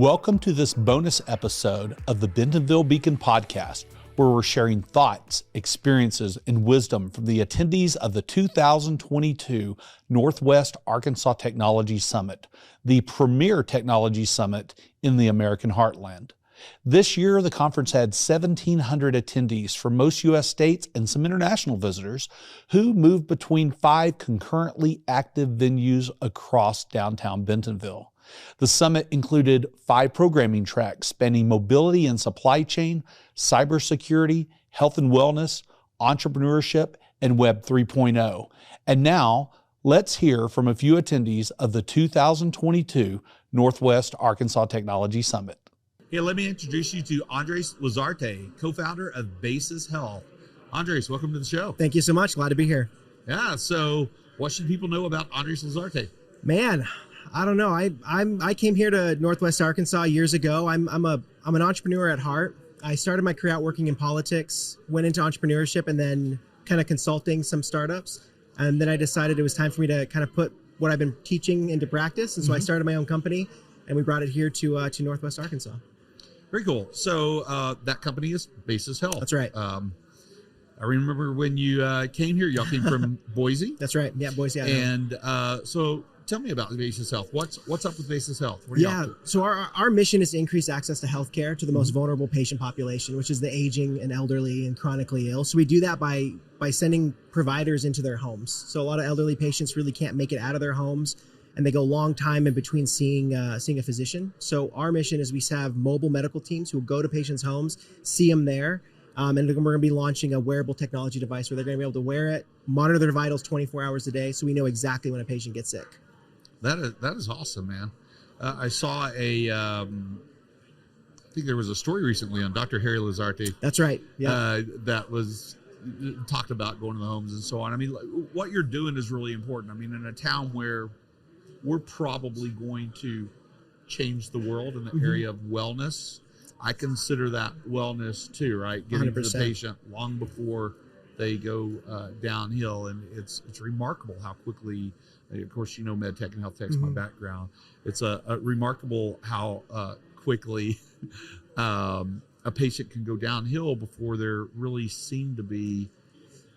Welcome to this bonus episode of the Bentonville Beacon podcast, where we're sharing thoughts, experiences, and wisdom from the attendees of the 2022 Northwest Arkansas Technology Summit, the premier technology summit in the American Heartland. This year, the conference had 1,700 attendees from most U.S. states and some international visitors who moved between 5 concurrently active venues across downtown Bentonville. The summit included 5 programming tracks spanning mobility and supply chain, cybersecurity, health and wellness, entrepreneurship, and Web 3.0. And now, let's hear from a few attendees of the 2022 Northwest Arkansas Technology Summit. Hey, let me introduce you to Andres Lazarte, co-founder of Basis Health. Andres, welcome to the show. Thank you so much. Glad to be here. Yeah, so what should people know about Andres Lazarte? Man, I don't know. I came here to Northwest Arkansas years ago. I'm an entrepreneur at heart. I started my career out working in politics, went into entrepreneurship, and then kind of consulting some startups. And then I decided it was time for me to kind of put what I've been teaching into practice. And so I started my own company, and we brought it here to Northwest Arkansas. Very cool. So that company is Basis Health. That's right. I remember when you came here, y'all came from Boise. That's right. Yeah, Boise. And so tell me about Basis Health. What's up with Basis Health? What are y'all doing? So our mission is to increase access to healthcare to the most vulnerable patient population, which is the aging and elderly and chronically ill. So we do that by sending providers into their homes. So a lot of elderly patients really can't make it out of their homes, and they go a long time in between seeing a physician. So our mission is we have mobile medical teams who will go to patients' homes, see them there, and we're going to be launching a wearable technology device where they're going to be able to wear it, monitor their vitals 24 hours a day, so we know exactly when a patient gets sick. That is awesome, man. I saw I think there was a story recently on Dr. Harry Lazarte. That's right. Yeah. That was talked about going to the homes and so on. I mean, what you're doing is really important. I mean, in a town where we're probably going to change the world in the area of wellness, I consider that wellness too, right? Getting 100%. to the patient long before they go downhill. And it's remarkable how quickly, of course, you know, med tech and health tech's my background. It's a remarkable how quickly a patient can go downhill before there really seem to be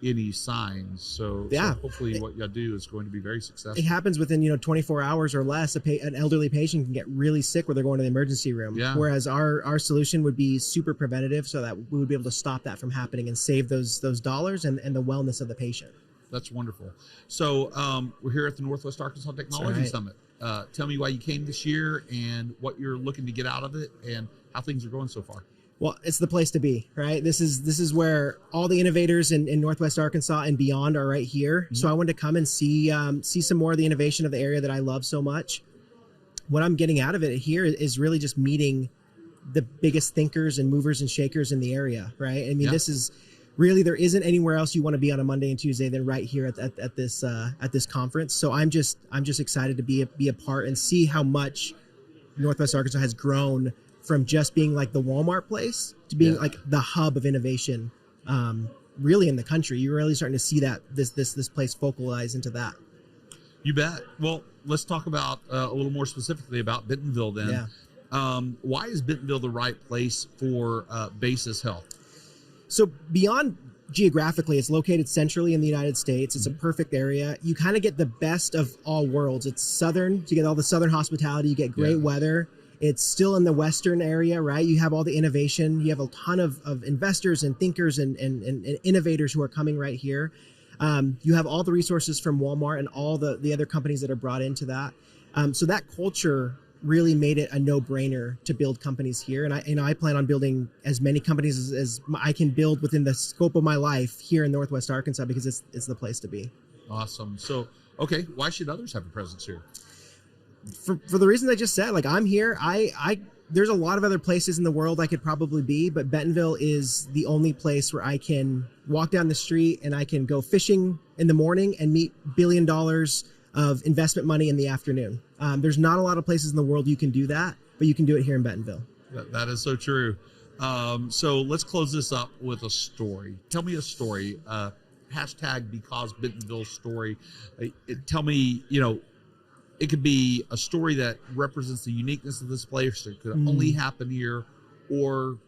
any signs. So hopefully what you do is going to be very successful. It happens within 24 hours or less. An elderly patient can get really sick where they're going to the emergency room. Yeah. Whereas our solution would be super preventative, so that we would be able to stop that from happening and save those dollars and the wellness of the patient. That's wonderful. So we're here at the Northwest Arkansas Technology Summit. Tell me why you came this year and what you're looking to get out of it and how things are going so far. Well, it's the place to be, right? This is where all the innovators in Northwest Arkansas and beyond are right here. So I wanted to come and see some more of the innovation of the area that I love so much. What I'm getting out of it here is really just meeting the biggest thinkers and movers and shakers in the area, right? I mean, this is really, there isn't anywhere else you want to be on a Monday and Tuesday than right here at this conference. So I'm just excited to be a part and see how much Northwest Arkansas has grown from just being like the Walmart place to being like the hub of innovation, really in the country. You're really starting to see that this place focalize into that. You bet. Well, let's talk about a little more specifically about Bentonville then. Yeah. Why is Bentonville the right place for Basis Health? So beyond geographically, it's located centrally in the United States. It's a perfect area. You kind of get the best of all worlds. It's southern. You get all the southern hospitality. You get great weather. It's still in the western area, right? You have all the innovation. You have a ton of investors and thinkers and innovators who are coming right here. You have all the resources from Walmart and all the other companies that are brought into that. So that culture really made it a no-brainer to build companies here. And I plan on building as many companies as I can build within the scope of my life here in Northwest Arkansas, because it's the place to be. Awesome. So, okay, why should others have a presence here? For the reasons I just said, like, I'm here. There's a lot of other places in the world I could probably be, but Bentonville is the only place where I can walk down the street and I can go fishing in the morning and meet $1 billion of investment money in the afternoon. There's not a lot of places in the world you can do that, but you can do it here in Bentonville. That is so true. So let's close this up with a story. Tell me a story. Hashtag because Bentonville story. Tell me, it could be a story that represents the uniqueness of this place, or it could only happen here, or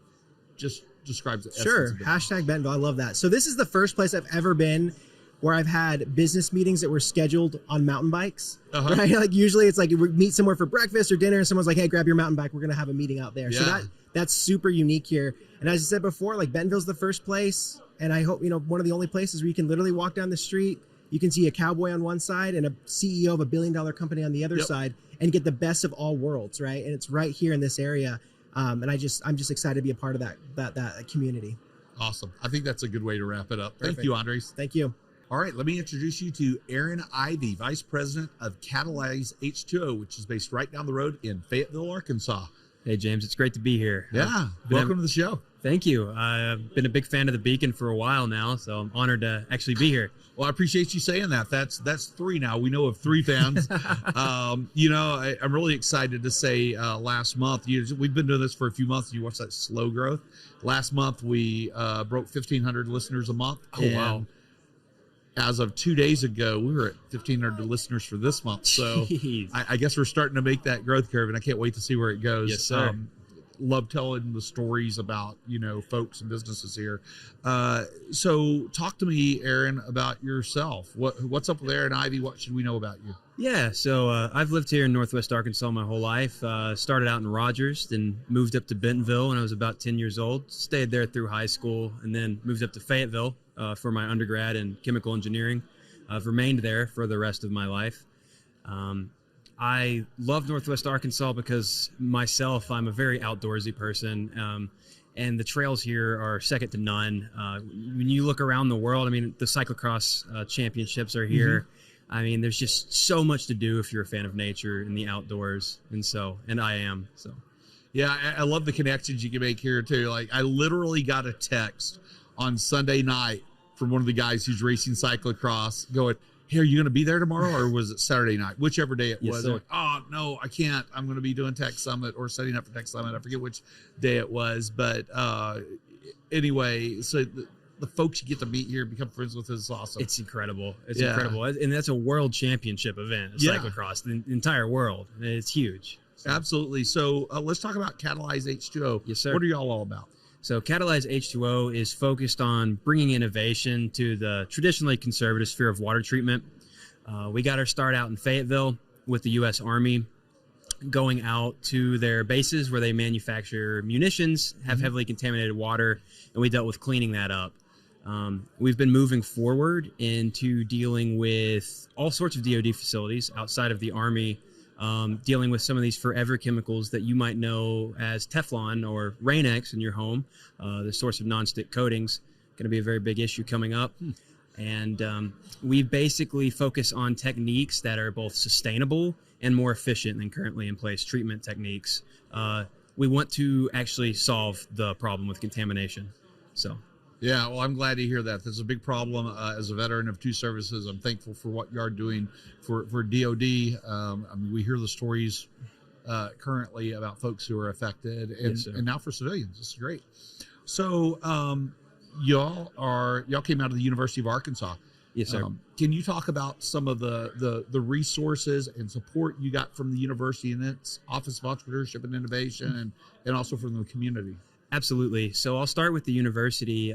just describes the Sure. essence of it. Hashtag Bentonville. I love that. So this is the first place I've ever been where I've had business meetings that were scheduled on mountain bikes. Right? Like usually it's like we meet somewhere for breakfast or dinner and someone's like, hey, grab your mountain bike. We're going to have a meeting out there. Yeah. So that's super unique here. And as I said before, like Bentonville's the first place. And I hope, one of the only places where you can literally walk down the street. You can see a cowboy on one side and a CEO of $1 billion company on the other side and get the best of all worlds. Right. And it's right here in this area. And I'm just excited to be a part of that community. Awesome. I think that's a good way to wrap it up. Perfect. Thank you, Andres. Thank you. All right, let me introduce you to Aaron Ivy, Vice President of Catalyze H2O, which is based right down the road in Fayetteville, Arkansas. Hey, James, it's great to be here. Yeah, welcome to the show. Thank you. I've been a big fan of the Beacon for a while now, so I'm honored to actually be here. Well, I appreciate you saying that. That's 3 now. We know of 3 fans. I'm really excited to say last month, we've been doing this for a few months. You watch that slow growth. Last month, we broke 1,500 listeners a month. Oh, wow. As of 2 days ago, we were at 1,500 listeners for this month. So I guess we're starting to make that growth curve, and I can't wait to see where it goes. Yes, sir. Love telling the stories about, folks and businesses here. So talk to me, Aaron, about yourself. What's up with Aaron Ivy? What should we know about you? Yeah, so I've lived here in Northwest Arkansas my whole life. Started out in Rogers, then moved up to Bentonville when I was about 10 years old. Stayed there through high school, and then moved up to Fayetteville for my undergrad in chemical engineering. I've remained there for the rest of my life. I love Northwest Arkansas because myself, I'm a very outdoorsy person, and the trails here are second to none. When you look around the world, I mean, the cyclocross championships are here. I mean, there's just so much to do if you're a fan of nature and the outdoors, and I am. So, yeah, I love the connections you can make here too. Like, I literally got a text on Sunday night from one of the guys who's racing cyclocross going, hey, are you going to be there tomorrow, or was it Saturday night? Whichever day it was. Like, oh, no, I can't. I'm going to be doing Tech Summit or setting up for Tech Summit. I forget which day it was. But anyway, so the folks you get to meet here, become friends with, is awesome. It's incredible. It's incredible. And that's a world championship event, cyclocross, the entire world. It's huge. So. Absolutely. So let's talk about Catalyze H2O. Yes, sir. What are y'all all about? So Catalyze H2O is focused on bringing innovation to the traditionally conservative sphere of water treatment. We got our start out in Fayetteville with the U.S. Army, going out to their bases where they manufacture munitions, have heavily contaminated water, and we dealt with cleaning that up. We've been moving forward into dealing with all sorts of DoD facilities outside of the Army, dealing with some of these forever chemicals that you might know as Teflon or Rain-X in your home, the source of nonstick coatings, going to be a very big issue coming up. And we basically focus on techniques that are both sustainable and more efficient than currently in place treatment techniques. We want to actually solve the problem with contamination. So. Yeah, well, I'm glad to hear that. There's a big problem. As a veteran of 2 services, I'm thankful for what you are doing for DOD. We hear the stories currently about folks who are affected, and now for civilians. This is great. So y'all came out of the University of Arkansas. Yes, sir. Can you talk about some of the resources and support you got from the university and its Office of Entrepreneurship and Innovation, and also from the community? Absolutely. So I'll start with the university.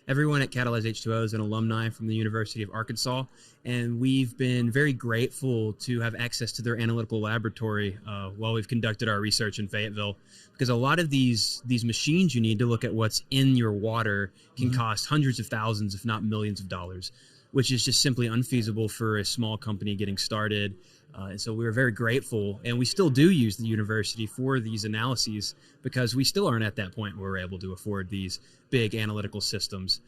Everyone at Catalyze H2O is an alumni from the University of Arkansas, and we've been very grateful to have access to their analytical laboratory while we've conducted our research in Fayetteville, because a lot of these machines you need to look at what's in your water can cost hundreds of thousands, if not millions of dollars, which is just simply unfeasible for a small company getting started. And so we were very grateful, and we still do use the university for these analyses because we still aren't at that point where we're able to afford these big analytical systems.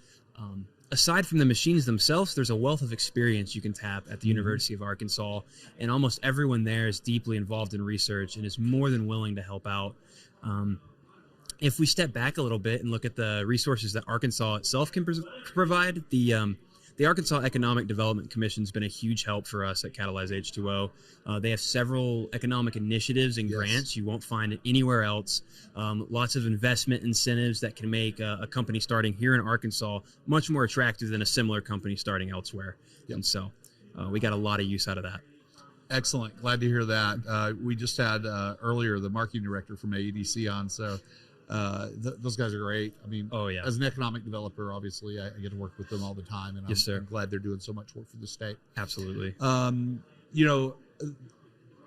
Aside from the machines themselves, there's a wealth of experience you can tap at the University of Arkansas, and almost everyone there is deeply involved in research and is more than willing to help out. If we step back a little bit and look at the resources that Arkansas itself can provide, the Arkansas Economic Development Commission has been a huge help for us at Catalyze H2O. They have several economic initiatives and grants you won't find anywhere else. Lots of investment incentives that can make a company starting here in Arkansas much more attractive than a similar company starting elsewhere. And so we got a lot of use out of that. Excellent. Glad to hear that. We just had earlier the marketing director from AEDC on, so those guys are great. I mean, Oh, yeah. as an economic developer, obviously, I get to work with them all the time, and Yes, sir. I'm glad they're doing so much work for the state. Absolutely. You know,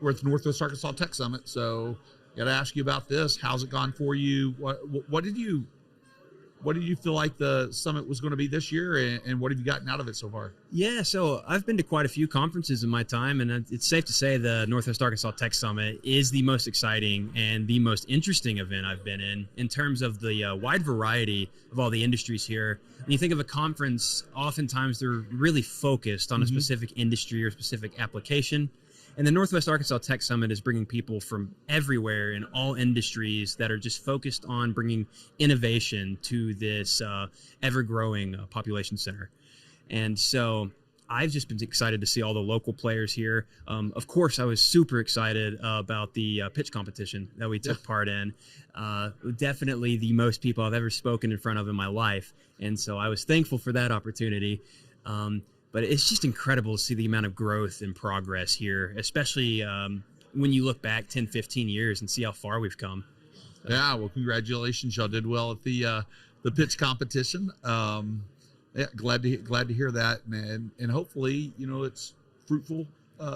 we're at the Northwest Arkansas Tech Summit, so got to ask you about this. How's it gone for you? What did you feel like the summit was going to be this year, and what have you gotten out of it so far? Yeah, so I've been to quite a few conferences in my time, and it's safe to say the Northwest Arkansas Tech Summit is the most exciting and the most interesting event I've been in terms of the wide variety of all the industries here. When you think of a conference, oftentimes they're really focused on a specific industry or specific application. And the Northwest Arkansas Tech Summit is bringing people from everywhere in all industries that are just focused on bringing innovation to this ever-growing population center. And so I've just been excited to see all the local players here. Of course, I was super excited about the pitch competition that we took part in. Definitely the most people I've ever spoken in front of in my life. And so I was thankful for that opportunity. But it's just incredible to see the amount of growth and progress here, especially when you look back 10, 15 years and see how far we've come. Yeah, well, congratulations. Y'all did well at the pitch competition. Yeah, glad to hear that, man. And hopefully, you know, it's fruitful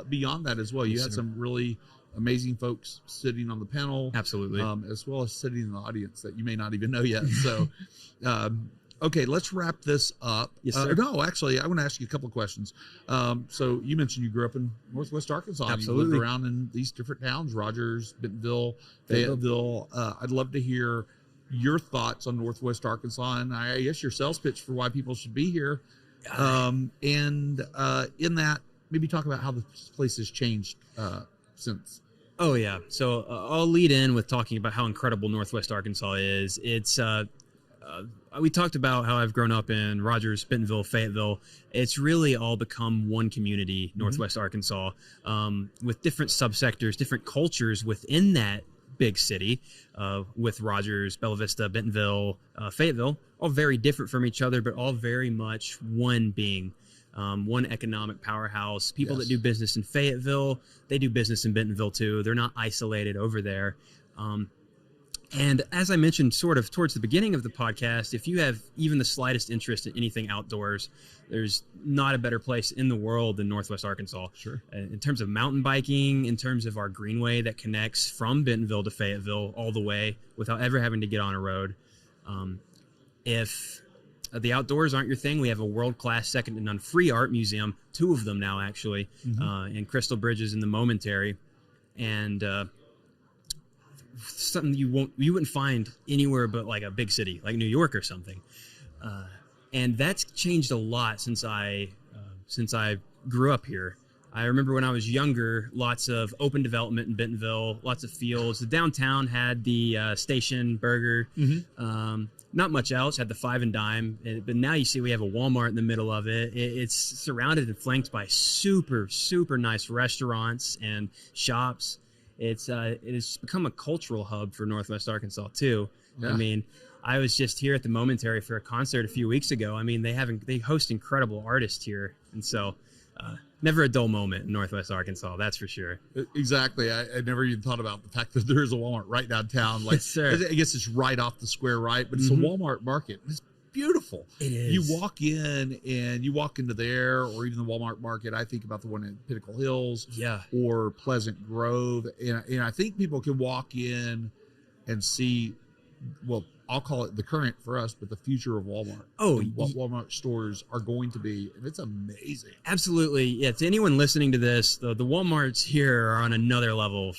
beyond that as well. You had some really amazing folks sitting on the panel. Absolutely. As well as sitting in the audience that you may not even know yet. So, okay, let's wrap this up. Yes, sir. No, actually, I want to ask you a couple of questions. So you mentioned you grew up in Northwest Arkansas. Absolutely. You lived around in these different towns, Rogers, Bentonville, Fayetteville. I'd love to hear your thoughts on Northwest Arkansas, and I guess your sales pitch for why people should be here. And in that, maybe talk about how the place has changed since. Oh, yeah. So I'll lead in with talking about how incredible Northwest Arkansas is. It's we talked about how I've grown up in Rogers, Bentonville, Fayetteville. It's really all become one community, Northwest Arkansas, with different subsectors, different cultures within that big city, with Rogers, Bella Vista, Bentonville, Fayetteville, all very different from each other, but all very much one being. One economic powerhouse. People that do business in Fayetteville, they do business in Bentonville too. They're not isolated over there. And as I mentioned sort of towards the beginning of the podcast, if you have even the slightest interest in anything outdoors, there's not a better place in the world than Northwest Arkansas. Sure. In terms of mountain biking, in terms of our greenway that connects from Bentonville to Fayetteville all the way without ever having to get on a road. If the outdoors aren't your thing, we have a world-class second to none free art museum, 2 of them now actually, in Crystal Bridges in the Momentary. And something you wouldn't find anywhere but like a big city like New York or something, and that's changed a lot since I grew up here. I remember when I was younger, lots of open development in Bentonville, lots of fields. The downtown had the Station Burger, not much else, had the Five and Dime, but now you see we have a Walmart in the middle of it. It's surrounded and flanked by super, super nice restaurants and shops. It's become a cultural hub for Northwest Arkansas too. Yeah. I mean, I was just here at the Momentary for a concert a few weeks ago. I mean, they host incredible artists here, and so never a dull moment in Northwest Arkansas, that's for sure. Exactly. I never even thought about the fact that there is a Walmart right downtown. Like, yes, sir. I guess it's right off the square, right? But it's a Walmart market. It's beautiful. It is. You walk in and you walk into there, or even the Walmart market. I think about the one in Pinnacle Hills, or Pleasant Grove, and I think people can walk in and see, well, I'll call it the current for us, but the future of Walmart. Oh, and what Walmart stores are going to be, and it's amazing. Absolutely. Yeah. To anyone listening to this, the Walmarts here are on another level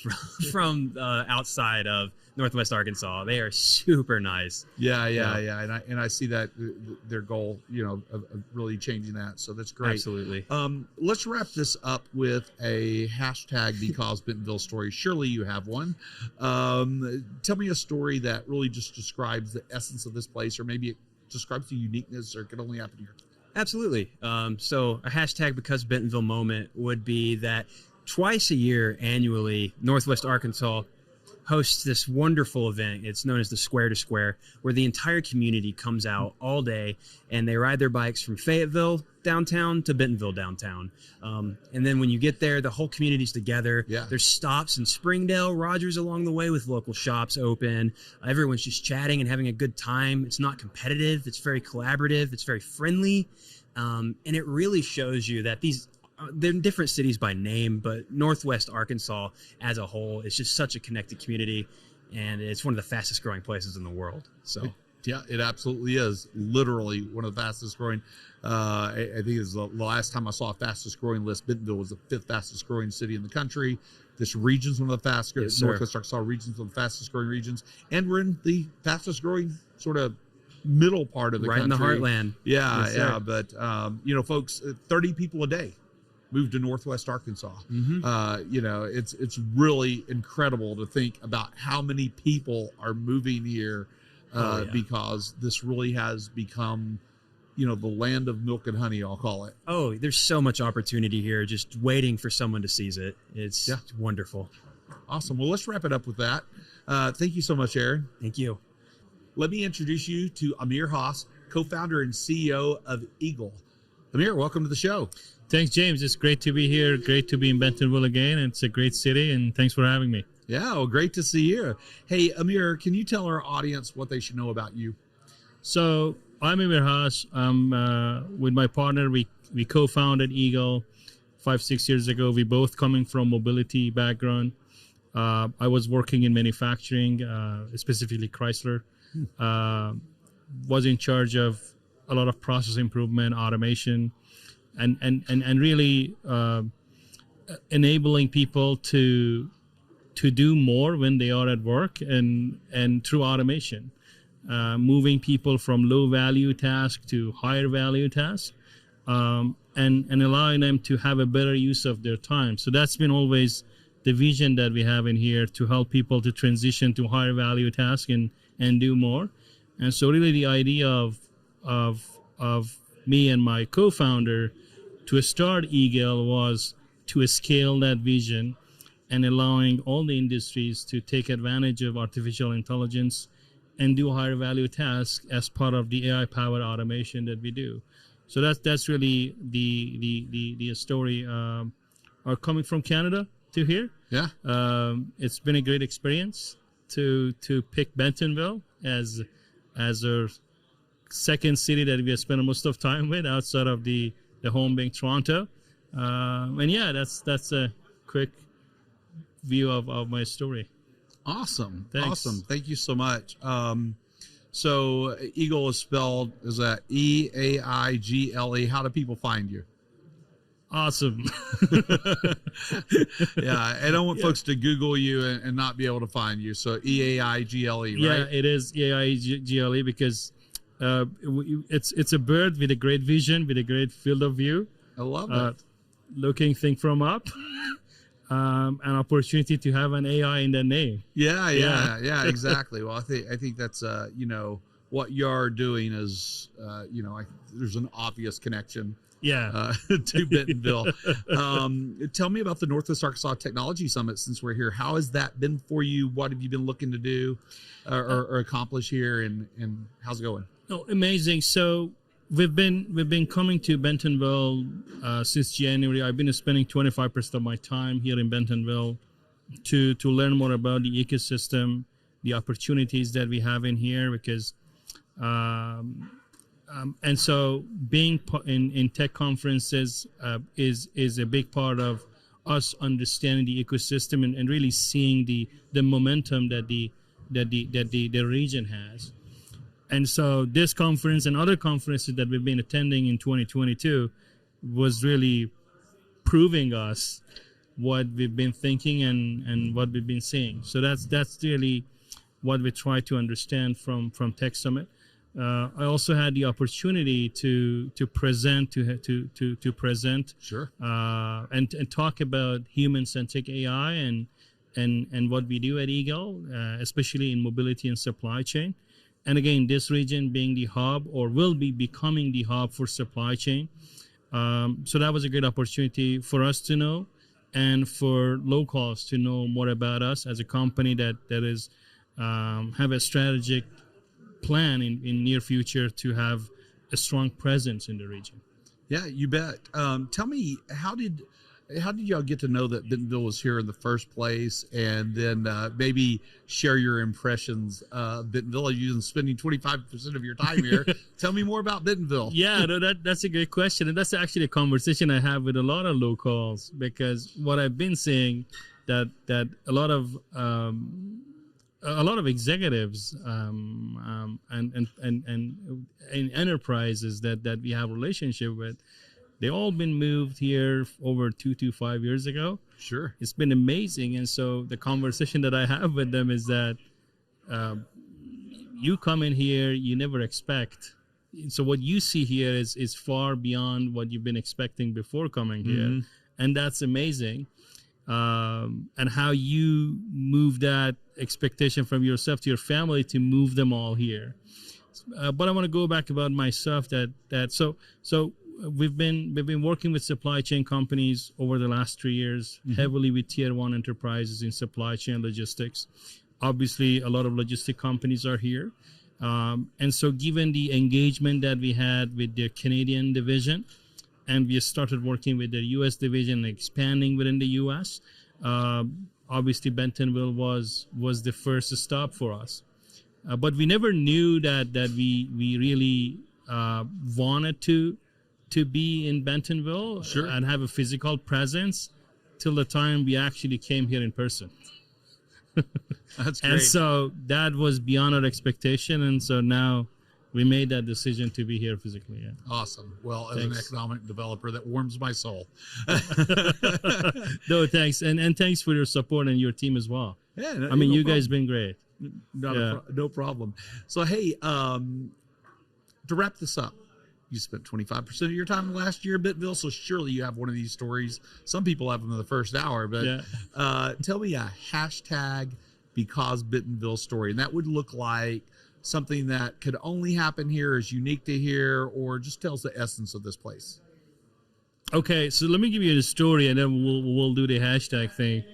from outside of Northwest Arkansas. They are super nice. Yeah. And I see that their goal, of really changing that. So that's great. Absolutely. Let's wrap this up with a hashtag because Bentonville story. Surely you have one. Tell me a story that really just describes the essence of this place, or maybe it describes the uniqueness, or it could only happen here. Absolutely. So a hashtag because Bentonville moment would be that twice a year annually, Northwest Arkansas hosts this wonderful event. It's known as the Square to Square, where the entire community comes out all day and they ride their bikes from Fayetteville downtown to Bentonville downtown. And then when you get there, the whole community's together. Yeah. There's stops in Springdale, Rogers along the way with local shops open. Everyone's just chatting and having a good time. It's not competitive. It's very collaborative. It's very friendly. And it really shows you that they're different cities by name, but Northwest Arkansas as a whole is just such a connected community, and it's one of the fastest growing places in the world. So yeah, it absolutely is. Literally one of the fastest growing. I think it was the last time I saw a fastest growing list. Bentonville was the 5th fastest growing city in the country. This region's one of the fastest. Yes, sir. Northwest Arkansas region's one of the fastest growing regions, and we're in the fastest growing sort of middle part of the right country. in the heartland. Yeah, Yes, yeah. sir. But folks, 30 people a day moved to Northwest Arkansas. It's really incredible to think about how many people are moving here because this really has become, the land of milk and honey, I'll call it. Oh, there's so much opportunity here, just waiting for someone to seize it. It's wonderful. Awesome. Well, let's wrap it up with that. Thank you so much, Aaron. Thank you. Let me introduce you to Amir Haas, co-founder and CEO of Eagle. Amir, welcome to the show. Thanks, James. It's great to be here. Great to be in Bentonville again. It's a great city, and thanks for having me. Yeah, well, great to see you. Hey, Amir, can you tell our audience what they should know about you? So I'm Amir Haas. I'm with my partner. We co-founded Eagle 5-6 years ago. We both coming from mobility background. I was working in manufacturing, specifically Chrysler. Was in charge of a lot of process improvement, automation, and really enabling people to do more when they are at work and through automation, moving people from low value tasks to higher value tasks, and allowing them to have a better use of their time. So that's been always the vision that we have in here, to help people to transition to higher value tasks and do more. And so really the idea of me and my co-founder to start Eagle was to scale that vision and allowing all the industries to take advantage of artificial intelligence and do higher value tasks as part of the AI powered automation that we do. So that's really the story. Are coming from Canada to here. Yeah. It's been a great experience to pick Bentonville as our second city that we have spent most of time with outside of the home being Toronto. And yeah, that's a quick view of my story. Awesome. Thanks. Awesome. Thank you so much. So Eagle is spelled, is that E-A-I-G-L-E? How do people find you? Awesome. Yeah, I don't want folks to Google you and not be able to find you. So E-A-I-G-L-E, right? Yeah, it is E-A-I-G-L-E because it's a bird with a great vision, with a great field of view. I love it. Looking thing from up. An opportunity to have an AI in the name. Yeah, exactly. Well, I think that's what you're doing is there's an obvious connection. To Bentonville. Tell me about the Northwest Arkansas Technology Summit since we're here. How has that been for you? What have you been looking to do or accomplish here, and how's it going? Oh, amazing. So we've been coming to Bentonville since January. I've been spending 25% of my time here in Bentonville to learn more about the ecosystem, the opportunities that we have in here, because and so being in tech conferences is a big part of us understanding the ecosystem and really seeing the momentum that the region has. And so this conference and other conferences that we've been attending in 2022 was really proving us what we've been thinking and what we've been seeing. So that's really what we try to understand from Tech Summit. I also had the opportunity to present to present Sure. And talk about human-centric AI and what we do at Eagle, especially in mobility and supply chain. And again, this region being the hub or will be becoming the hub for supply chain. So that was a great opportunity for us to know and for locals to know more about us as a company that is have a strategic plan in near future to have a strong presence in the region. Yeah, you bet. Tell me, how did y'all get to know that Bentonville was here in the first place, and then maybe share your impressions of Bentonville? You've been spending 25% of your time here. Tell me more about Bentonville. Yeah, no, that's a great question, and that's actually a conversation I have with a lot of locals, because what I've been seeing that a lot of executives and enterprises that we have relationship with, they all been moved here over 2 to 5 years ago. Sure. It's been amazing. And so the conversation that I have with them is that you come in here, you never expect. So what you see here is far beyond what you've been expecting before coming here. And that's amazing. And how you move that expectation from yourself to your family to move them all here. But I want to go back about myself so we've been working with supply chain companies over the last 3 years, heavily with tier 1 enterprises in supply chain logistics. Obviously, a lot of logistic companies are here. And so given the engagement that we had with the Canadian division, and we started working with the U.S. division, expanding within the U.S., obviously Bentonville was the first stop for us. But we never knew that we really wanted to be in Bentonville. Sure. And have a physical presence till the time we actually came here in person. That's great. And so that was beyond our expectation. And so now we made that decision to be here physically. Yeah. Awesome. Well, as Thanks. an economic developer, that warms my soul. No, thanks. And thanks for your support and your team as well. Yeah, I mean, you guys been great. No problem. So, hey, to wrap this up, you spent 25% of your time last year in Bentonville, so surely you have one of these stories. Some people have them in the first hour, but tell me a hashtag because Bentonville story, and that would look like something that could only happen here, is unique to here, or just tells the essence of this place. Okay, so let me give you the story, and then we'll do the hashtag thing.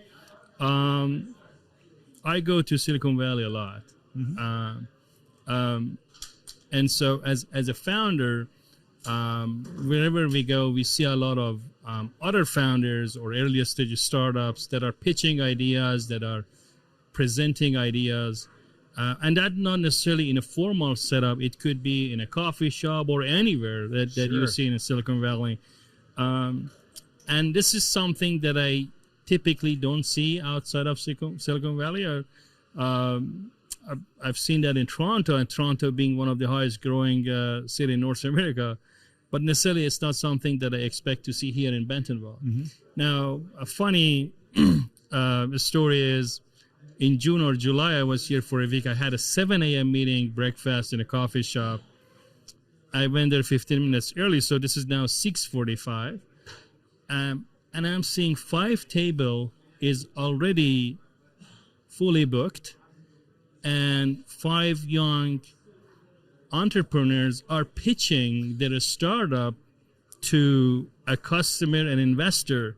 I go to Silicon Valley a lot, and so as a founder, wherever we go, we see a lot of other founders or earlier stage startups that are pitching ideas, that are presenting ideas, and that not necessarily in a formal setup. It could be in a coffee shop or anywhere that you see in Silicon Valley. And this is something that I typically don't see outside of Silicon Valley. I've seen that in Toronto, and Toronto being one of the highest growing city in North America, but necessarily it's not something that I expect to see here in Bentonville. Now, a funny story is, in June or July, I was here for a week. I had a 7 a.m. meeting, breakfast in a coffee shop. I went there 15 minutes early, so this is now 6:45. And I'm seeing 5 table is already fully booked, and 5 young entrepreneurs are pitching their startup to a customer and investor.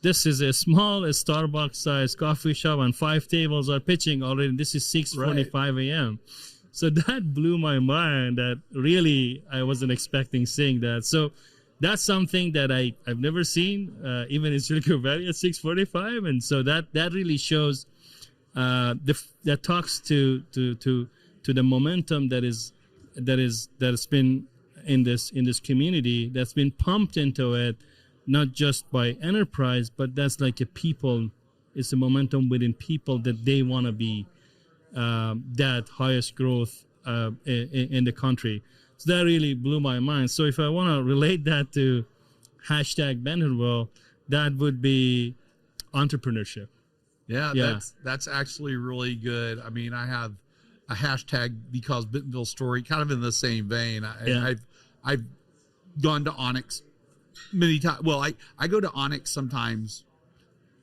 This is a small Starbucks-sized coffee shop, and 5 tables are pitching already. This is 6:45 a.m. So that blew my mind. That really, I wasn't expecting seeing that. So that's something that I've never seen, even in Silicon Valley at 6:45. And so that really shows, that talks to the momentum that's been in this community, that's been pumped into it, not just by enterprise, but that's like a people. It's a momentum within people that they want to be that highest growth in the country. So that really blew my mind. So if I want to relate that to hashtag Bentonville, that would be entrepreneurship. Yeah. That's actually really good. I mean, I have a hashtag because Bentonville story, kind of in the same vein. I've gone to Onyx many times. Well, I go to Onyx sometimes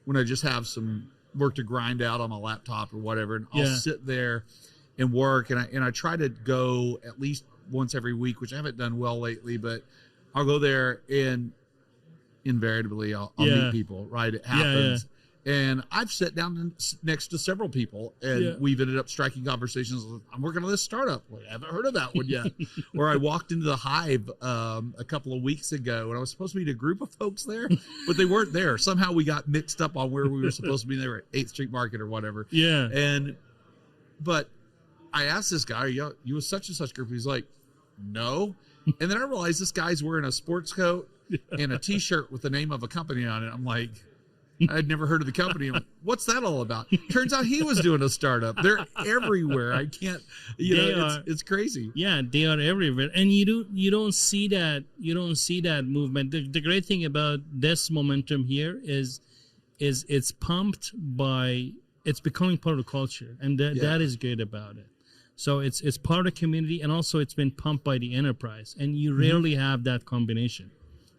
when I just have some work to grind out on my laptop or whatever, and I'll sit there and work, and I try to go at least once every week, which I haven't done well lately, but I'll go there, and invariably I'll Yeah. meet people, right? It Yeah, happens. And I've sat down next to several people, and Yeah. we've ended up striking conversations. I'm working on this startup. Well, I haven't heard of that one yet. Or I walked into the Hive a couple of weeks ago, and I was supposed to meet a group of folks there, but they weren't there. Somehow we got mixed up on where we were supposed to be. They were at 8th Street Market or whatever. Yeah. But I asked this guy, you with such and such group? He's like, no. And then I realized this guy's wearing a sports coat and a T-shirt with the name of a company on it. I'm like, I'd never heard of the company. I'm like, what's that all about? Turns out he was doing a startup. They're everywhere. I can't, it's crazy. Yeah, they are everywhere, and you don't see that movement. The great thing about this momentum here is it's pumped by, it's becoming part of the culture, and that is great about it. So it's part of the community, and also it's been pumped by the enterprise, and you rarely have that combination.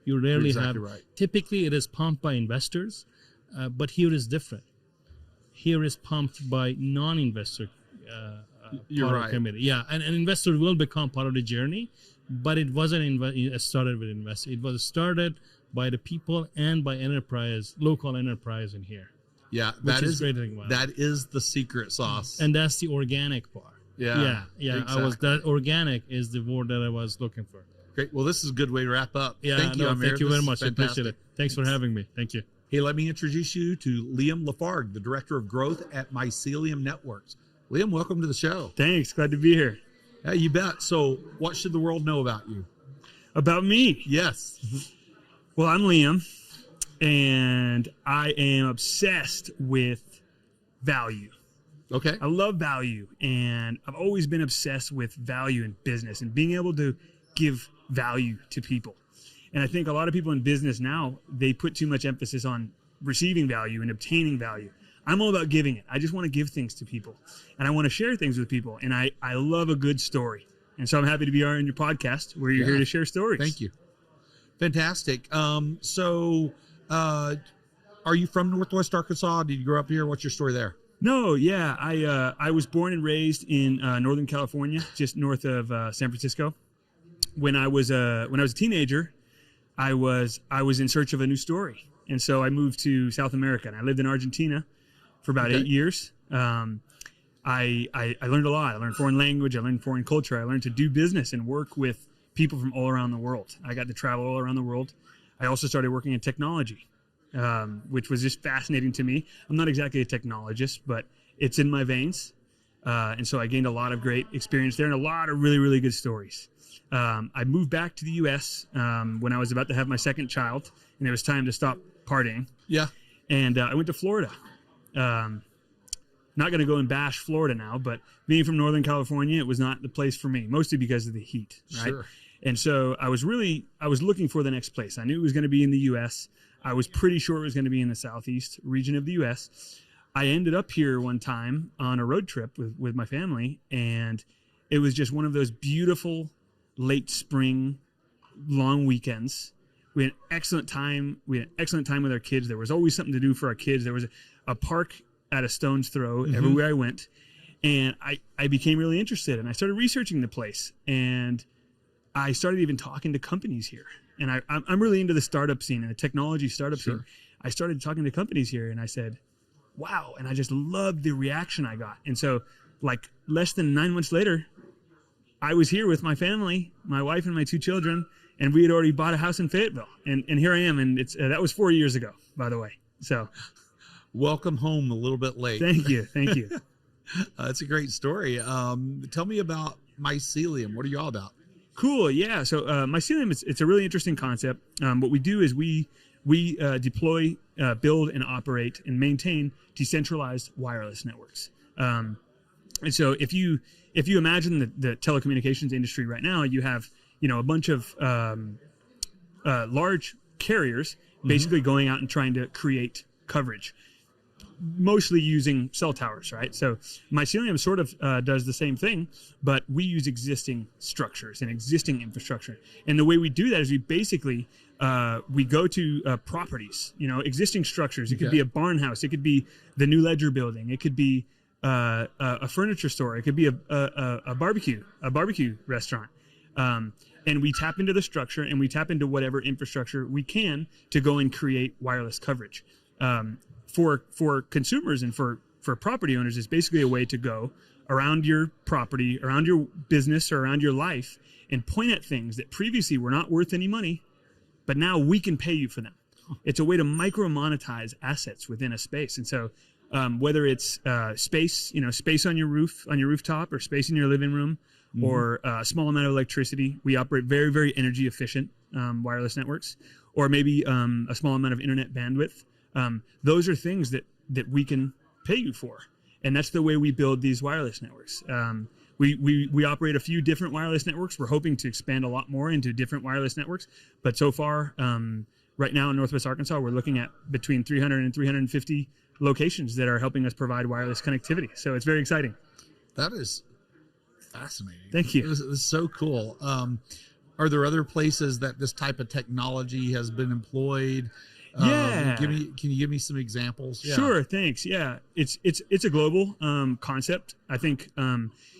You rarely have. Right. Typically, it is pumped by investors. But here is different. Here is pumped by non-investor You're part right. of the committee. Yeah, and an investor will become part of the journey, but it wasn't started with investors. It was started by the people and by local enterprise in here. Yeah, Which is great thing about it. that is the secret sauce. And that's the organic part. Yeah, Yeah. That organic is the word that I was looking for. Great. Well, this is a good way to wrap up. Yeah, Thank you, Amir. thank you This very is much. I appreciate fantastic. it. Thanks for having me. Thank you. Hey, let me introduce you to Liam Lafargue, the Director of Growth at Mycelium Networks. Liam, welcome to the show. Thanks. Glad to be here. Yeah, you bet. So what should the world know about you? About me. Yes. Well, I'm Liam, and I am obsessed with value. Okay. I love value, and I've always been obsessed with value in business and being able to give value to people. And I think a lot of people in business now, they put too much emphasis on receiving value and obtaining value. I'm all about giving it. I just want to give things to people, and I want to share things with people. And I love a good story. And so I'm happy to be on your podcast where you're here to share stories. Thank you. Fantastic. So are you from Northwest Arkansas? Did you grow up here? What's your story there? No, yeah. I was born and raised in Northern California, just north of San Francisco. When I was a teenager, I was in search of a new story. And so I moved to South America, and I lived in Argentina for about 8 years. I learned a lot. I learned foreign language. I learned foreign culture. I learned to do business and work with people from all around the world. I got to travel all around the world. I also started working in technology, which was just fascinating to me. I'm not exactly a technologist, but it's in my veins. And so I gained a lot of great experience there and a lot of really, really good stories. I moved back to the U.S. When I was about to have my second child, and it was time to stop partying. Yeah. And I went to Florida. Not going to go and bash Florida now, but being from Northern California, it was not the place for me, mostly because of the heat, right? Sure. And so I was looking for the next place. I knew it was going to be in the U.S. I was pretty sure it was going to be in the southeast region of the U.S. I ended up here one time on a road trip with my family, and it was just one of those beautiful late spring long weekends. We had an excellent time. We had an excellent time with our kids. There was always something to do for our kids. There was a park at a stone's throw everywhere I went. And I became really interested, and I started researching the place. And I started even talking to companies here. And I'm really into the startup scene and the technology startup scene. I started talking to companies here, and I said, wow. And I just loved the reaction I got. And so like less than 9 months later, I was here with my family, my wife and my 2 children, and we had already bought a house in Fayetteville. And here I am. And it's that was 4 years ago, by the way. So Welcome home a little bit late. thank you. Thank you. That's a great story. Tell me about Mycelium. What are you all about? Cool. Yeah. So Mycelium, it's a really interesting concept. What we do is we deploy, build, and operate and maintain decentralized wireless networks. And so if you imagine the telecommunications industry right now, you have a bunch of large carriers basically going out and trying to create coverage, mostly using cell towers, right? So Mycelium sort of does the same thing, but we use existing structures and existing infrastructure. And the way we do that is we basically we go to properties, existing structures. It could be a barn house. It could be the New Ledger building. It could be a furniture store. It could be a barbecue restaurant. and we tap into the structure and we tap into whatever infrastructure we can to go and create wireless coverage. For consumers and for property owners, it's basically a way to go around your property, around your business, or around your life and point at things that previously were not worth any money, but now we can pay you for them. It's a way to micro monetize assets within a space. And so whether it's space on your rooftop, or space in your living room, or a small amount of electricity, we operate very, very energy efficient wireless networks, or maybe a small amount of internet bandwidth. Those are things that we can pay you for. And that's the way we build these wireless networks. We operate a few different wireless networks. We're hoping to expand a lot more into different wireless networks. But so far, right now in Northwest Arkansas, we're looking at between 300 and 350 locations that are helping us provide wireless connectivity. So it's very exciting. That is fascinating. Thank you. This is so cool. Are there other places that this type of technology has been employed? Yeah. Can you give me some examples? Yeah. Sure. Thanks. Yeah. It's a global concept. I think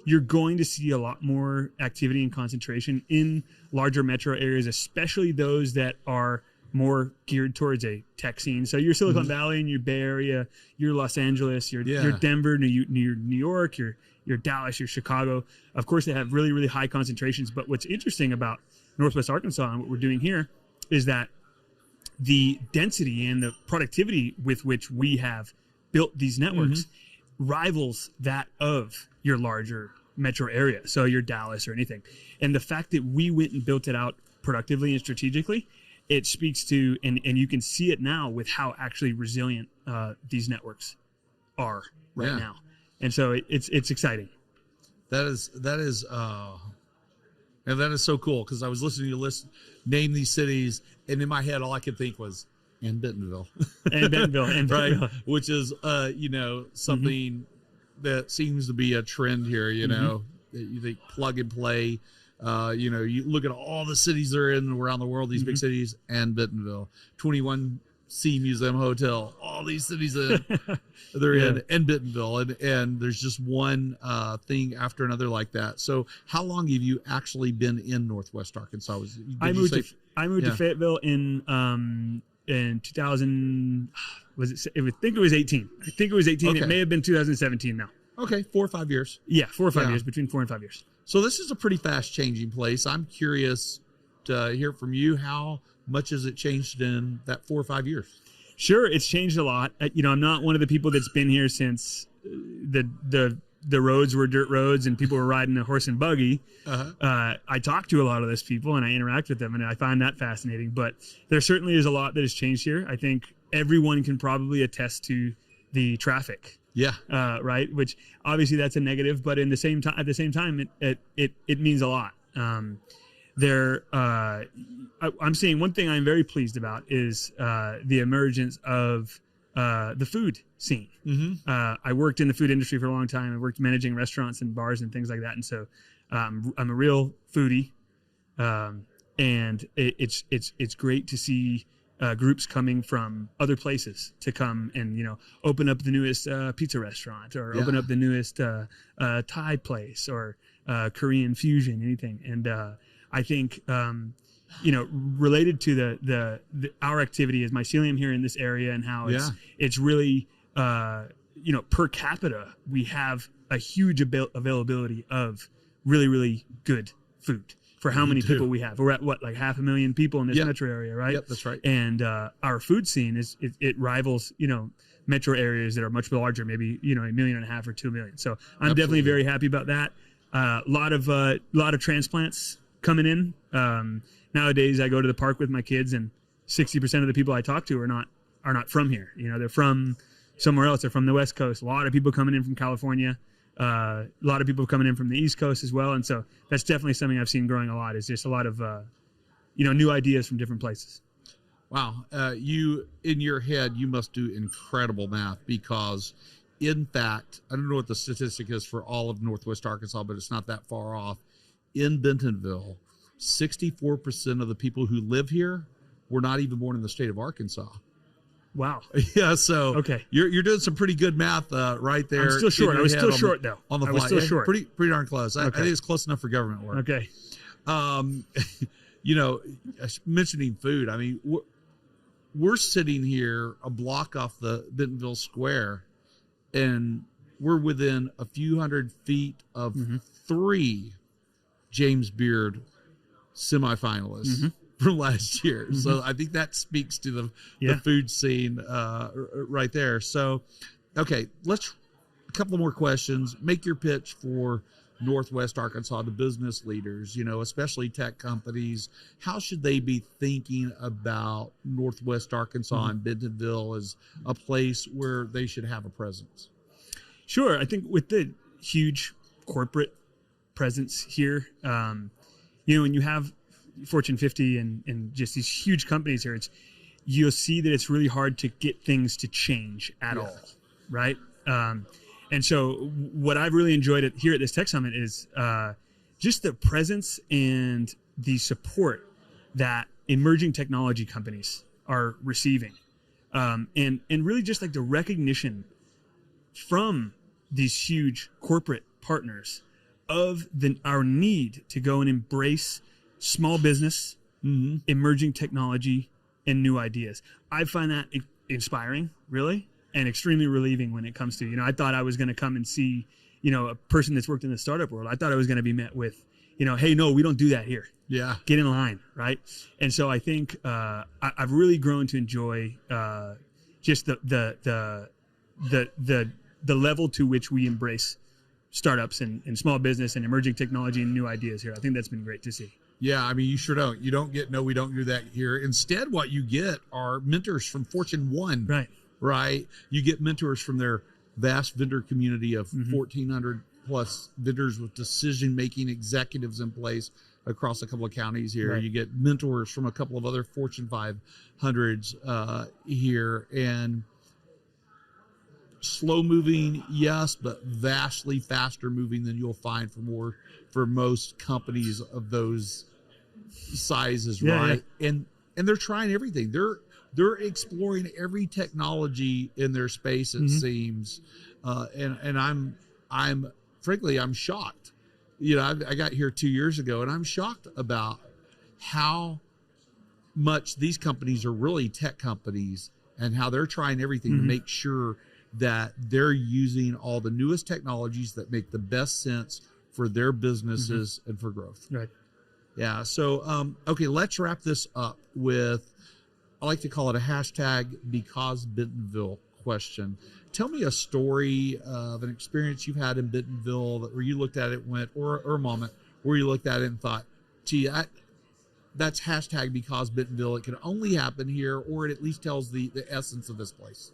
you're going to see a lot more activity and concentration in larger metro areas, especially those that are more geared towards a tech scene. So your Silicon Valley and your Bay Area, your Los Angeles, your Denver, New York, your Dallas, your Chicago. Of course, they have really, really high concentrations. But what's interesting about Northwest Arkansas and what we're doing here is that the density and the productivity with which we have built these networks rivals that of your larger metro area, so your Dallas or anything. And the fact that we went and built it out productively and strategically, it speaks to, and you can see it now with how actually resilient these networks are right now. And so it's exciting. That is so cool, because I was listening to you name these cities, and in my head, all I could think was, and Bentonville. And Bentonville. Right? Which is, something that seems to be a trend here, you know, that you think plug and play. You look at all the cities they're in around the world, these big cities, and Bentonville, 21C Museum Hotel, all these cities they're in, and Bentonville, and there's just one thing after another like that. So how long have you actually been in Northwest Arkansas? I moved to Fayetteville in 2000. I think it was 18. Okay. It may have been 2017 now. Okay, 4 or 5 years. Yeah, 4 or 5 years, between 4 and 5 years. So this is a pretty fast changing place. I'm curious to hear from you. How much has it changed in that 4 or 5 years? Sure, it's changed a lot. I'm not one of the people that's been here since the roads were dirt roads and people were riding a horse and buggy. I talk to a lot of those people and I interact with them, and I find that fascinating. But there certainly is a lot that has changed here. I think everyone can probably attest to the traffic. Yeah. Right. Which obviously that's a negative, but at the same time, it means a lot. I'm seeing one thing I'm very pleased about is the emergence of the food scene. I worked in the food industry for a long time. I worked managing restaurants and bars and things like that. And so I'm a real foodie. And it's great to see groups coming from other places to come and, open up the newest pizza restaurant, or open up the newest Thai place, or Korean fusion, anything. And I think, related to our activity is mycelium here in this area, and how it's really, per capita, we have a huge availability of really, really good food. For how many people we have. We're at like 500,000 people in this metro area, right? Yep, that's right. And our food scene it rivals, metro areas that are much larger, maybe, 1.5 million or 2 million. So I'm definitely very happy about that. A lot of transplants coming in. Nowadays I go to the park with my kids, and 60% of the people I talk to are not from here. They're from somewhere else. They're from the West Coast. A lot of people coming in from California. A lot of people coming in from the East Coast as well. And so that's definitely something I've seen growing a lot, is just a lot of, new ideas from different places. Wow. You, in your head, you must do incredible math, because in fact, I don't know what the statistic is for all of Northwest Arkansas, but it's not that far off. In Bentonville, 64% of the people who live here were not even born in the state of Arkansas. Wow. Yeah. So okay, you're doing some pretty good math right there. I'm still short. I was still short though. On the fly. I was still short. Pretty darn close. I think it's close enough for government work. Okay. Um, you know, mentioning food, I mean, we're sitting here a block off the Bentonville Square, and we're within a few hundred feet of 3 James Beard semifinalists from last year. So I think that speaks to the food scene right there. So, okay, a couple more questions. Make your pitch for Northwest Arkansas to business leaders, you know, especially tech companies. How should they be thinking about Northwest Arkansas and Bentonville as a place where they should have a presence? Sure. I think with the huge corporate presence here, you know, when you have Fortune 50 and just these huge companies here, you'll see that it's really hard to get things to change at all, right? And so what I've really enjoyed here at this Tech Summit is just the presence and the support that emerging technology companies are receiving. And really just like the recognition from these huge corporate partners of our need to go and embrace small business, emerging technology, and new ideas. I find that inspiring, really, and extremely relieving when it comes to, you know, I thought I was going to come and see, you know, a person that's worked in the startup world. I thought I was going to be met with, you know, hey, no, we don't do that here. Yeah. Get in line, right? And so I think I've really grown to enjoy just the level to which we embrace startups and small business and emerging technology and new ideas here. I think that's been great to see. Yeah, I mean, you sure don't. You don't get, no, we don't do that here. Instead, what you get are mentors from Fortune 1. Right. You get mentors from their vast vendor community of 1,400 plus vendors with decision-making executives in place across a couple of counties here. You get mentors from a couple of other Fortune 500s here. And slow moving, yes, but vastly faster moving than you'll find for most companies of those sizes, right? And they're trying everything. They're exploring every technology in their space, it seems. And I'm frankly, I'm shocked. You know, I got here 2 years ago, and I'm shocked about how much these companies are really tech companies and how they're trying everything to make sure that they're using all the newest technologies that make the best sense for their businesses and for growth. Right. Yeah. So, okay, let's wrap this up with, I like to call it a hashtag because Bentonville question. Tell me a story of an experience you've had in Bentonville where you looked at it and went, or a moment where you looked at it and thought, gee, that's hashtag because Bentonville. It can only happen here, or it at least tells the essence of this place.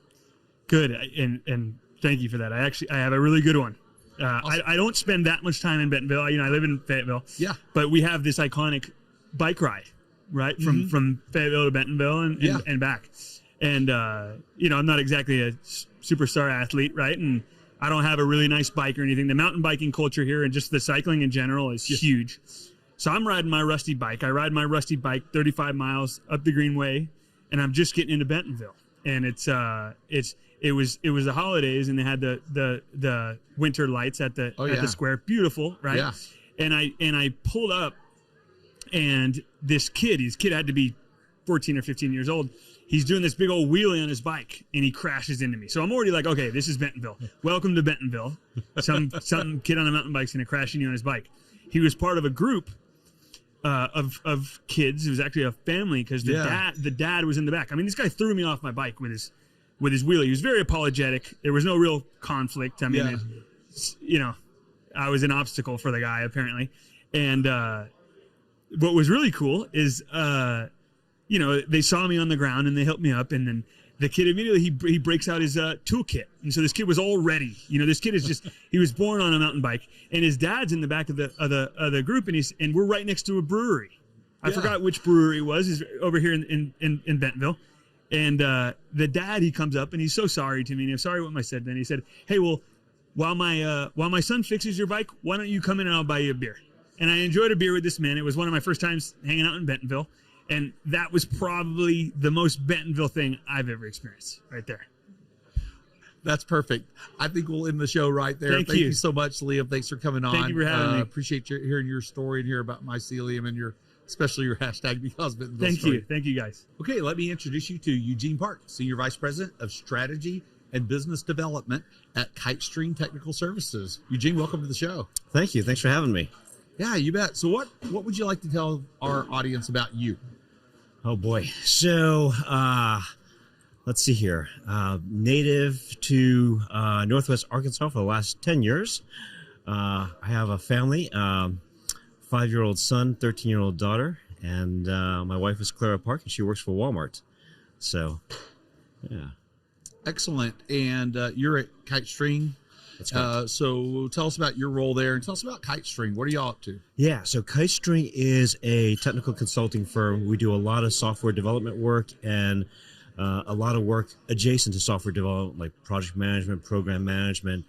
Good. And thank you for that. I have a really good one. Awesome. I don't spend that much time in Bentonville. You know, I live in Fayetteville. Yeah. But we have this iconic bike ride, right? From Fayetteville to Bentonville and back. And, you know, I'm not exactly a superstar athlete, right? And I don't have a really nice bike or anything. The mountain biking culture here and just the cycling in general is huge. So I'm riding my rusty bike. I ride my rusty bike 35 miles up the Greenway, and I'm just getting into Bentonville. And it was the holidays, and they had the winter lights at the square. Beautiful, right? Yeah. And I pulled up, and his kid had to be 14 or 15 years old. He's doing this big old wheelie on his bike, and he crashes into me. So I'm already like, okay, this is Bentonville. Welcome to Bentonville. Some kid on a mountain bike's gonna crash into you on his bike. He was part of a group of kids. It was actually a family because the dad was in the back. I mean, this guy threw me off my bike with his wheelie. He was very apologetic. There was no real conflict. I mean, you know, I was an obstacle for the guy apparently. And what was really cool is, you know, they saw me on the ground and they helped me up. And then the kid immediately, he breaks out his toolkit. And so this kid was all ready. You know, this kid is just, he was born on a mountain bike. And his dad's in the back of the group, and we're right next to a brewery. I forgot which brewery it was. Is over here in Bentonville. And the dad, he comes up and he's so sorry to me. And I'm sorry what I said. Then he said, hey, well, while my son fixes your bike, why don't you come in and I'll buy you a beer? And I enjoyed a beer with this man. It was one of my first times hanging out in Bentonville. And that was probably the most Bentonville thing I've ever experienced right there. That's perfect. I think we'll end the show right there. Thank you you so much, Liam. Thanks for coming on. Thank you for having me. Appreciate hearing your story and hear about mycelium and especially your hashtag because Bentonville Thank story. you. Thank you, guys. Okay, let me introduce you to Eugene Park, Senior Vice President of Strategy and Business Development at Kitestream Technical Services. Eugene, welcome to the show. Thank you. Thanks for having me. Yeah, you bet. So what would you like to tell our audience about you? Oh boy. So let's see here. Native to Northwest Arkansas for the last 10 years. I have a family, 5-year-old son, 13-year-old daughter, and my wife is Clara Park, and she works for Walmart. So, yeah. Excellent. And you're at Kitestream. That's right. So tell us about your role there and tell us about Kitestream. What are y'all up to? Yeah, so Kitestream is a technical consulting firm. We do a lot of software development work and a lot of work adjacent to software development, like project management, program management,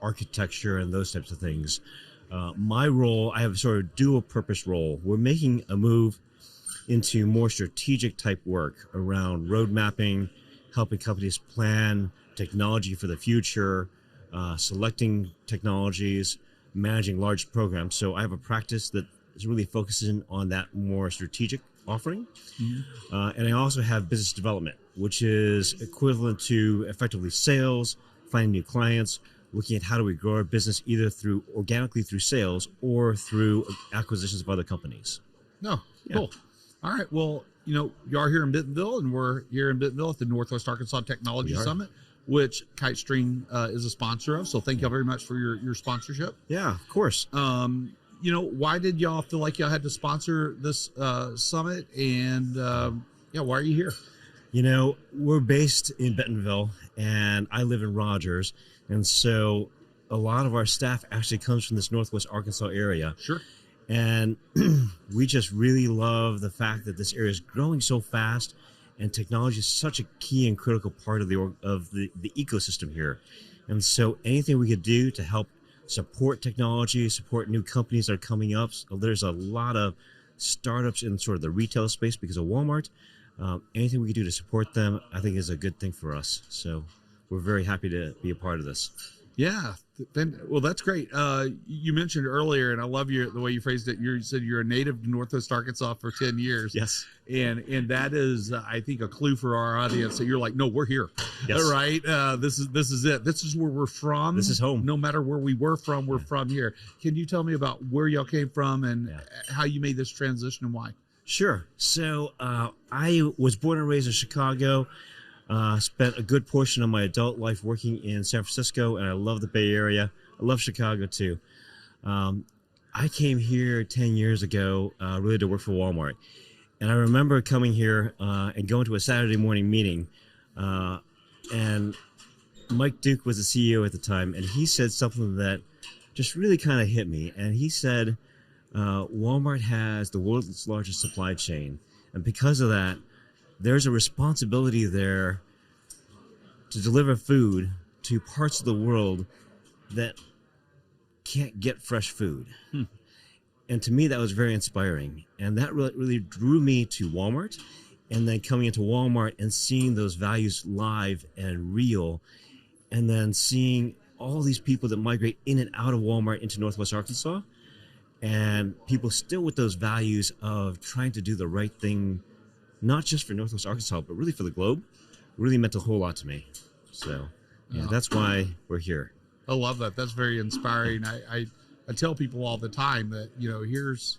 architecture, and those types of things. My role, I have sort of dual purpose role. We're making a move into more strategic type work around road mapping, helping companies plan technology for the future, selecting technologies, managing large programs. So I have a practice that is really focusing on that more strategic offering. Mm-hmm. And I also have business development, which is equivalent to effectively sales, finding new clients, looking at how do we grow our business either through organically through sales or through acquisitions of other companies. No, cool. All right. Well, you are here in Bentonville, and we're here in Bentonville at the Northwest Arkansas Technology Summit, which Kitestream is a sponsor of. So thank you very much for your sponsorship. Yeah, of course. Why did y'all feel like y'all had to sponsor this summit? And why are you here? We're based in Bentonville, and I live in Rogers. And so a lot of our staff actually comes from this Northwest Arkansas area. Sure. And we just really love the fact that this area is growing so fast, and technology is such a key and critical part of the ecosystem here. And so anything we could do to help support technology, support new companies that are coming up. There's a lot of startups in sort of the retail space because of Walmart. Anything we can do to support them, I think, is a good thing for us. So we're very happy to be a part of this. Yeah. Well, that's great. You mentioned earlier, and I love the way you phrased it. You said you're a native to Northwest Arkansas for 10 years. Yes. And that is, I think, a clue for our audience that you're like, no, we're here. Yes. Right? This is it. This is where we're from. This is home. No matter where we were from, we're from here. Can you tell me about where y'all came from and how you made this transition and why? Sure. So I was born and raised in Chicago. Spent a good portion of my adult life working in San Francisco, and I love the Bay Area. I love Chicago too. I came here 10 years ago really to work for Walmart. And I remember coming here and going to a Saturday morning meeting. And Mike Duke was the CEO at the time, and he said something that just really kind of hit me. And he said, Walmart has the world's largest supply chain. And because of that, there's a responsibility there to deliver food to parts of the world that can't get fresh food. And to me, that was very inspiring. And that really drew me to Walmart. And then coming into Walmart and seeing those values live and real, and then seeing all these people that migrate in and out of Walmart into Northwest Arkansas, and people still with those values of trying to do the right thing, not just for Northwest Arkansas, but really for the globe, really meant a whole lot to me. So that's why we're here. I love that. That's very inspiring. I tell people all the time that, here's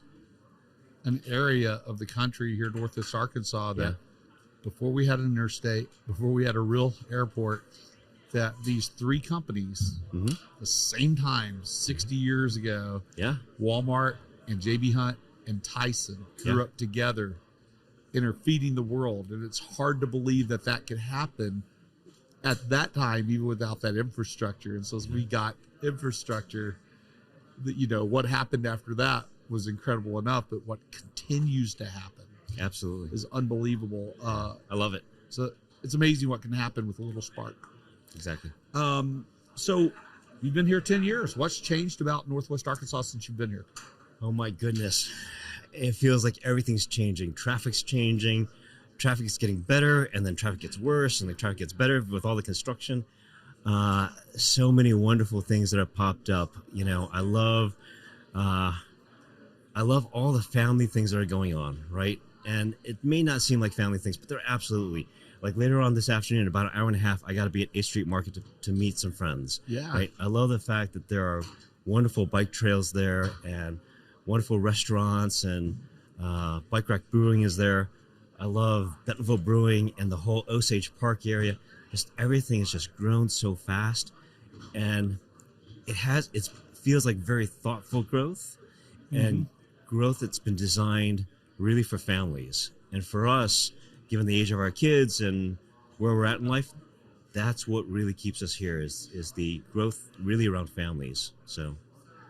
an area of the country here, Northwest Arkansas, that before we had an interstate, before we had a real airport, that these three companies, the same time, 60 years ago, Walmart and J.B. Hunt and Tyson grew up together and are feeding the world. And it's hard to believe that could happen at that time, even without that infrastructure. And so as we got infrastructure, what happened after that was incredible enough, but what continues to happen absolutely is unbelievable. I love it. So it's amazing what can happen with a little spark. Exactly. So you've been here 10 years. What's changed about Northwest Arkansas since you've been here? Oh my goodness. It feels like everything's changing. Traffic's changing. traffic is getting better, and then traffic gets worse, and the traffic gets better with all the construction. So many wonderful things that have popped up. You know, I love all the family things that are going on, right? And it may not seem like family things, but they're absolutely. Like later on this afternoon, about an hour and a half, I got to be at 8th Street Market to meet some friends. Yeah. Right. I love the fact that there are wonderful bike trails there and wonderful restaurants, and Bike Rack Brewing is there. I love Bentonville Brewing and the whole Osage Park area. Just everything has just grown so fast, and it feels like very thoughtful growth, and growth that's been designed really for families. And for us, given the age of our kids and where we're at in life, that's what really keeps us here is the growth really around families. So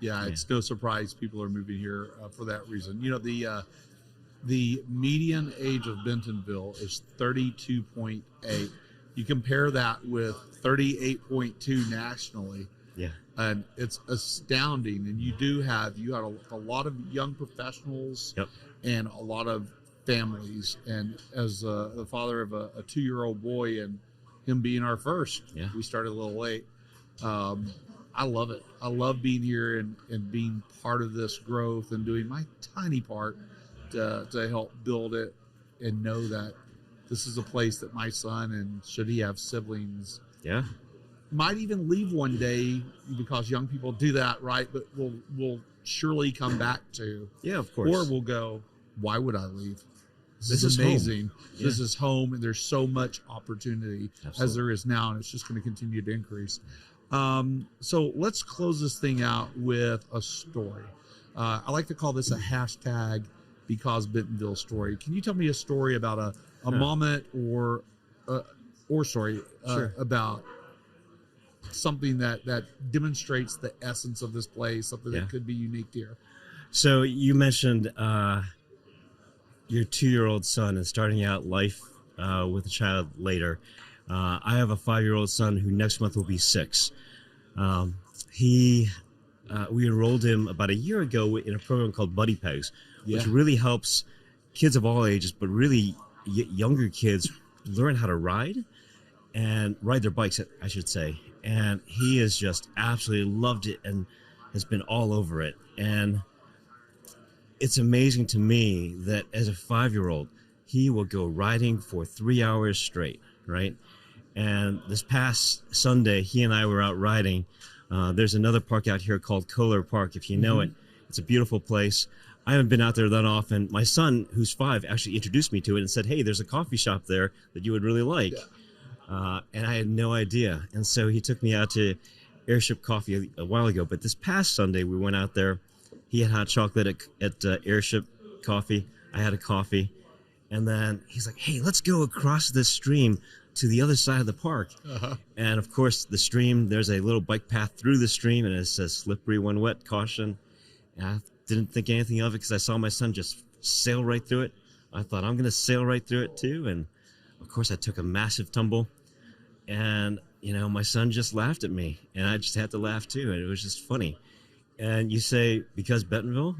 yeah, it's no surprise people are moving here for that reason. You know, the median age of Bentonville is 32.8. You compare that with 38.2 nationally. Yeah. And it's astounding. And you had a lot of young professionals. Yep. And a lot of families. And as the father of a 2-year-old boy, and him being our first, we started a little late. I love it. I love being here and being part of this growth and doing my tiny part to help build it, and know that this is a place that my son, and should he have siblings, might even leave one day, because young people do that, right? But we'll surely come back to. Yeah, of course. Or we'll go, why would I leave? This is is amazing. Home. This is home, and there's so much opportunity. Absolutely. As there is now, and it's just going to continue to increase. So let's close this thing out with a story. I like to call this a hashtag because Bentonville story. Can you tell me a story about a moment or story about something that demonstrates the essence of this place, something that could be unique here? So you mentioned your 2-year-old son and starting out life with a child later. I have a 5-year-old son who next month will be 6. We enrolled him about a year ago in a program called Buddy Pegs, which really helps kids of all ages, but really younger kids learn how to ride their bikes, I should say. And he has just absolutely loved it and has been all over it. And it's amazing to me that as a 5-year-old, he will go riding for 3 hours straight, right? And this past Sunday, he and I were out riding. There's another park out here called Kohler Park, if you know it. It's a beautiful place. I haven't been out there that often. My son, who's 5, actually introduced me to it and said, hey, there's a coffee shop there that you would really like. And I had no idea. And so he took me out to Airship Coffee a while ago. But this past Sunday, we went out there. He had hot chocolate at Airship Coffee. I had a coffee. And then he's like, hey, let's go across this stream to the other side of the park. And of course, the stream, there's a little bike path through the stream, and it says slippery when wet, caution. And I didn't think anything of it because I saw my son just sail right through it. I thought, I'm going to sail right through it too. And of course, I took a massive tumble. And, you know, my son just laughed at me, and I just had to laugh too. And it was just funny. And you say, because Bentonville,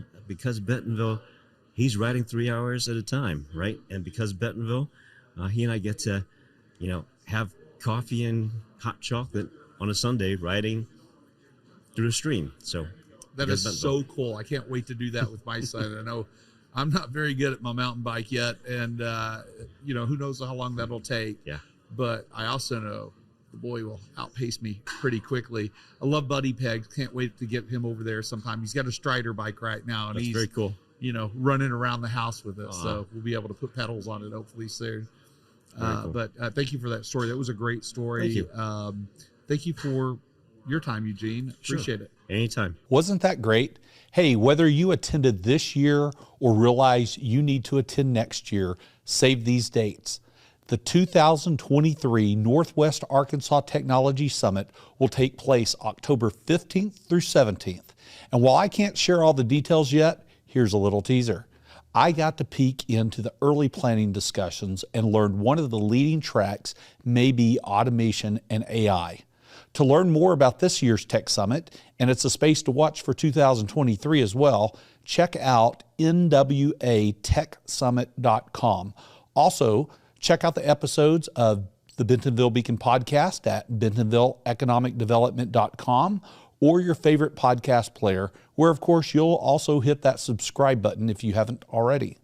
he's riding 3 hours at a time, right? And because Bentonville, he and I get to, you know, have coffee and hot chocolate on a Sunday riding through a stream. So that is so cool. I can't wait to do that with my son. I know I'm not very good at my mountain bike yet, and you know, who knows how long that'll take. Yeah. But I also know the boy will outpace me pretty quickly. I love Buddy Pegs. Can't wait to get him over there sometime. He's got a Strider bike right now, and That's he's very cool. You know, running around the house with it. So we'll be able to put pedals on it hopefully soon. Cool. But thank you for that story. That was a great story. Thank you. Thank you for your time, Eugene. Appreciate it. Anytime. Wasn't that great? Hey, whether you attended this year or realize you need to attend next year, save these dates. The 2023 Northwest Arkansas Technology Summit will take place October 15th through 17th. And while I can't share all the details yet, here's a little teaser. I got to peek into the early planning discussions and learned one of the leading tracks may be automation and AI. To learn more about this year's Tech Summit, and it's a space to watch for 2023 as well, check out NWA TechSummit.com. Also, check out the episodes of the Bentonville Beacon podcast at bentonvilleeconomicdevelopment.com or your favorite podcast player, where of course you'll also hit that subscribe button if you haven't already.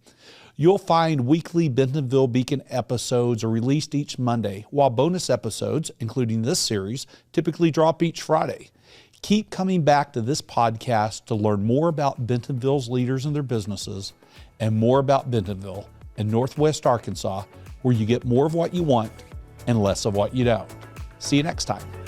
You'll find weekly Bentonville Beacon episodes are released each Monday, while bonus episodes, including this series, typically drop each Friday. Keep coming back to this podcast to learn more about Bentonville's leaders and their businesses, and more about Bentonville and Northwest Arkansas, where you get more of what you want and less of what you don't. See you next time.